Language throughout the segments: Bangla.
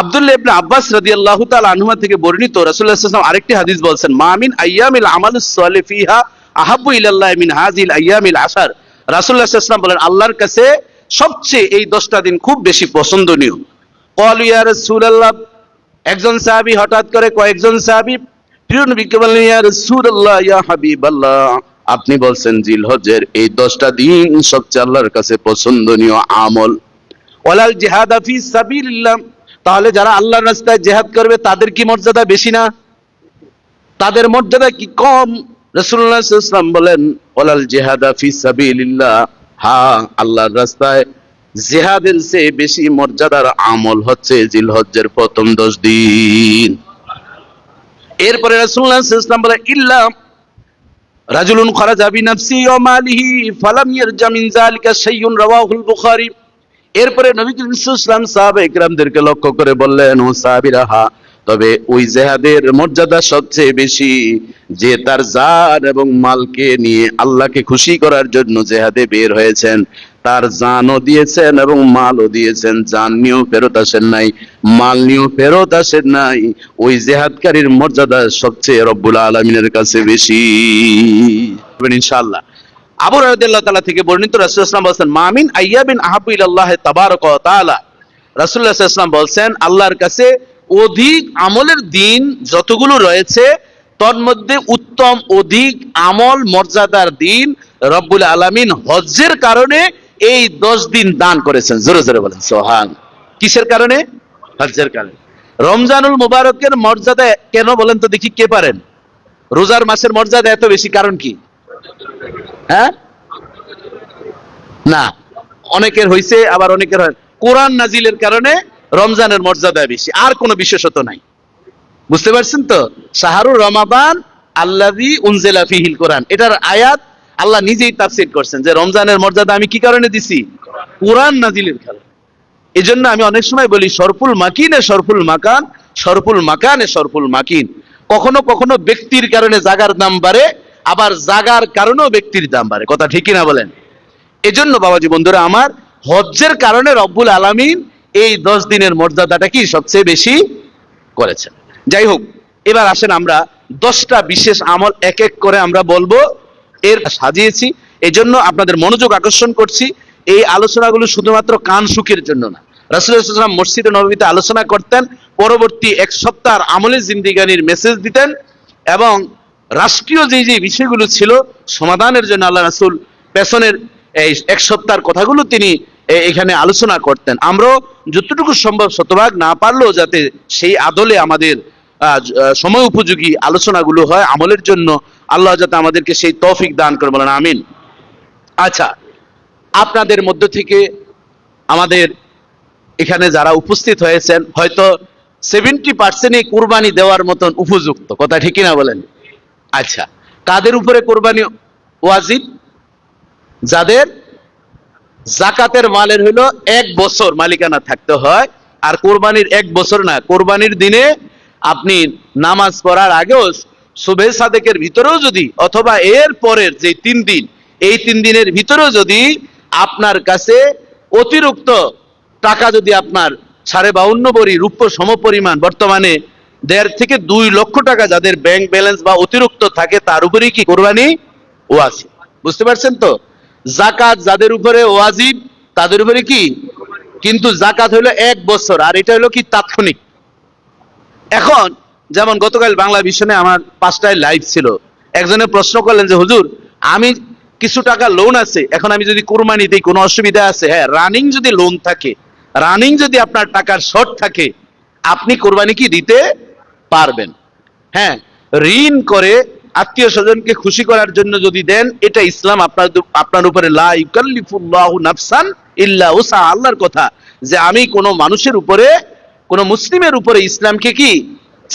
আব্দুল্লাহ ইবনে আব্বাস রাদিয়াল্লাহু তাআলা আনহুমা থেকে বর্ণিত, রাসূলুল্লাহ সাল্লাল্লাহু আলাইহি ওয়াসাল্লাম আরেকটি হাদিস বলছেন, মা মিন আইয়ামিল আমালুস সালিহ ফিহা আহাব্বু ইলাল্লাহি মিন হাযিল আইয়ামিল আশর। রাসূলুল্লাহ সাল্লাল্লাহু আলাইহি ওয়াসাল্লাম বলেন, আল্লাহর কাছে সবচেয়ে এই 10টা দিন খুব বেশি পছন্দনীয়। ক্বালু ইয়া রাসূলুল্লাহ, একজন সাহাবী হঠাৎ করে কয়েকজন সাহাবী প্রিয় নবীকে বললেন, ইয়া রাসূলুল্লাহ, ইয়া হাবিবাল্লাহ, আপনি বলছেন জিলহজ্জের এই 10টা দিন সবচেয়ে আল্লাহর কাছে পছন্দনীয় আমল। ওয়ালাল জিহাদা ফি সাবিলিল্লাহ, তাহলে যারা আল্লাহর রাস্তায় জিহাদ করবে তাদের কি মর্যাদা বেশি না? তাদের মর্যাদা কি কম? রাসূলুল্লাহ সাল্লাল্লাহু আলাইহি ওয়াসাল্লাম বলেন, ওয়ালাল জিহাদা ফি সাবিলিল্লাহ, হ্যাঁ, আল্লাহর রাস্তায় জিহাদের চেয়ে বেশি মর্যাদার আমল হচ্ছে জিলহজ্জের প্রথম 10 দিন। এরপরে রাসূলুল্লাহ সাল্লাল্লাহু আলাইহি ওয়াসাল্লাম বলেন, ইল্লা রাজুলুন খারাজা বিনাফসি ওয়া মালিহি ফালাম ইয়ারজা মিন যালিকা শাইউন, রাওয়াহুল বুখারী। এরপরে নবী করিম সাল্লাল্লাহু আলাইহি ওয়াসাল্লাম সাহাবায়ে কিরামদেরকে লক্ষ্য করে বললেন, ও সাহাবীরা, তবে ওই জিহাদের মর্যাদা সবচেয়ে বেশি যে তার জান এবং মালকে নিয়ে আল্লাহকে খুশি করার জন্য জিহাদে বের হয়েছেন, তার জানও দিয়েছেন এবং মালও দিয়েছেন, জান নিয়েও ফেরত আসেন নাই, মাল নিয়েও ফেরত আসেন নাই, ওই জিহাদকারীর মর্যাদা সবচেয়ে রব্বুল আলামিনের কাছে বেশি, ইনশাআল্লাহ। আবু হুরায়রা রাদিয়াল্লাহু তাআলা থেকে বর্ণিত, রাসূলুল্লাহ সাল্লাল্লাহু আলাইহি ওয়াসাল্লাম বলেন, মা মিন আইয়াবিন আহাব্বু ইলাল্লাহি তাবারাকা ওয়া তাআলা, রাসূলুল্লাহ সাল্লাল্লাহু আলাইহি ওয়াসাল্লাম বলেন, আল্লাহর কাছে অধিক আমলের দিন যতগুলো রয়েছে তার মধ্যে উত্তম অধিক আমল মর্যাদার দিন রব্বুল আলামিন হজ্জের কারণে এই 10 দিন দান করেছেন। জোরে জোরে বলেন সুবহান। কিসের কারণে? হজ্জের কারণে। রমজানুল মুবারকের মর্যাদা কেন বলেন তো দেখি, কে পারেন? রোজার মাসের মর্যাদা এত বেশি কারণ কি? হ্যাঁ, না, অনেকের হইছে, আবার অনেকের হয় কোরআন নাজিলের কারণে রমজানের মর্যাদা বেশি, আর কোনো বিশেষত নাই। বুঝতে পারছেন তো? শাহরুর রমাদান আল্লাযী উনজিলা ফীহিল কোরআন, এটার আয়াত আল্লাহ নিজেই তাফসীর করছেন যে রমজানের মর্যাদা আমি কি কারণে দিছি? কোরআন নাজিলের কারণে। এজন্য আমি অনেক সময় বলি, শরফুল মাকিনে শরফুল মাকান, শরফুল মাকানে শরফুল মাকিন। কখনো কখনো ব্যক্তির কারণে জাগার দাম বাড়ে, আবার জাগার কারণেও ব্যক্তির দাম বাড়ে। কথা ঠিক কিনা বলেন? এজন্য বাবাজি বন্ধুরা আমার, হজ্জের কারণে রব্বুল আলামিন এই 10 দিনের মর্যাদাটা কি সবচেয়ে বেশি করেছেন। যাই হোক, এবার আসেন আমরা 10টা বিশেষ আমল এক এক করে আমরা বলবো, এর সাজিয়েছি। এজন্য আপনাদের মনোযোগ আকর্ষণ করছি, এই আলোচনাগুলো শুধুমাত্র কান সুখের জন্য না। রাসূলুল্লাহ সাল্লাল্লাহু আলাইহি ওয়াসাল্লাম মসজিদে নববীতে আলোচনা করতেন, পরবর্তী 1 সপ্তাহের আমলে জিন্দেগানির মেসেজ দিতেন, এবং রাষ্ট্রীয় যে যে বিষয়গুলো ছিল সমাধানের জন্য আল্লাহ রাসূল পেছনের এই 1 সপ্তাহের কথাগুলো তিনি এখানে আলোচনা করতেন। আমরাও যতটুকু সম্ভব, শতভাগ না পারলেও যাতে সেই আদলে আমাদের সময় উপযোগী আলোচনাগুলো হয় আমলের জন্য, আল্লাহ যাতে আমাদেরকে সেই তৌফিক দান করে, বলেন আমিন। আচ্ছা, আপনাদের মধ্য থেকে আমাদের এখানে যারা উপস্থিত হয়েছেন হয়তো 70% কুরবানি দেওয়ার মতন উপযুক্ত। কথা ঠিক কিনা বলেন? আচ্ছা, কাদের উপরে কুরবানি ওয়াজিব? যাদের যাকাতের মালের হলো 1 বছর মালিকানা থাকতে হয়। আর কোরবানির 1 বছর না, কোরবানির দিনে আপনি নামাজ পড়ার আগেও সুবহে সাদেকের ভিতরেও যদি, অথবা এর পরের যে 3 দিন, এই 3 দিনের ভিতরেও যদি আপনার কাছে অতিরিক্ত টাকা, যদি আপনার 52.5 ভরি রূপ্য সমপরিমাণ, বর্তমানে 1.5 থেকে 2 লক্ষ টাকা যাদের ব্যাংক ব্যালেন্স বা অতিরিক্ত থাকে, তার উপরেই কি কোরবানি ওয়াজিব। বুঝতে পারছেন তো? যাকাত যাদের উপরে ওয়াজিব তাদের উপরে কি, কিন্তু যাকাত হলো 1 বছর, আর এটা হলো কি তাৎক্ষণিক। এখন যেমন গতকাল বাংলা ভিশনে আমার 5টায় লাইভ ছিল, একজনে প্রশ্ন করলেন যে হুজুর, আমি কিছু টাকা লোন আছে, এখন আমি যদি কুরবানি দিই কোনো অসুবিধা আছে? হ্যাঁ, রানিং যদি লোন থাকে, রানিং যদি আপনার টাকার শর্ট থাকে, আপনি কুরবানি কি দিতে পারবেন। হ্যাঁ, ঋণ করে আত্মীয় স্বজনকে খুশি করার জন্য যদি দেন, এটা ইসলাম আপনার উপরে লা ইউকাল্লিফুল্লাহু নাফসান ইল্লা উসআহা, আল্লাহর কথা যে আমি কোনো মানুষের উপরে, কোনো মুসলিমের উপরে ইসলামকে কি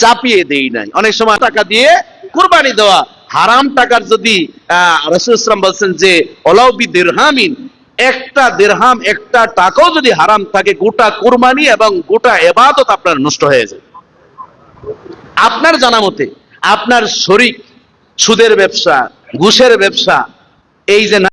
চাপিয়ে দেই নাই। অনেক সময় টাকা দিয়ে কুরবানি দেওয়া হারাম টাকার, যদি রাসূলুল্লাহ সাল্লাল্লাহু আলাইহি ওয়াসাল্লাম বলেন যে ওয়ালাউ বিদিরহামিন, একটা দিরহাম, একটা টাকাও যদি হারাম থাকে, গোটা কুরবানি এবং গোটা ইবাদত আপনার নষ্ট হয়ে যায়। আপনার জানা মতে আপনার শরীক সুদের ব্যবসা, ঘুষের ব্যবসা, এই যে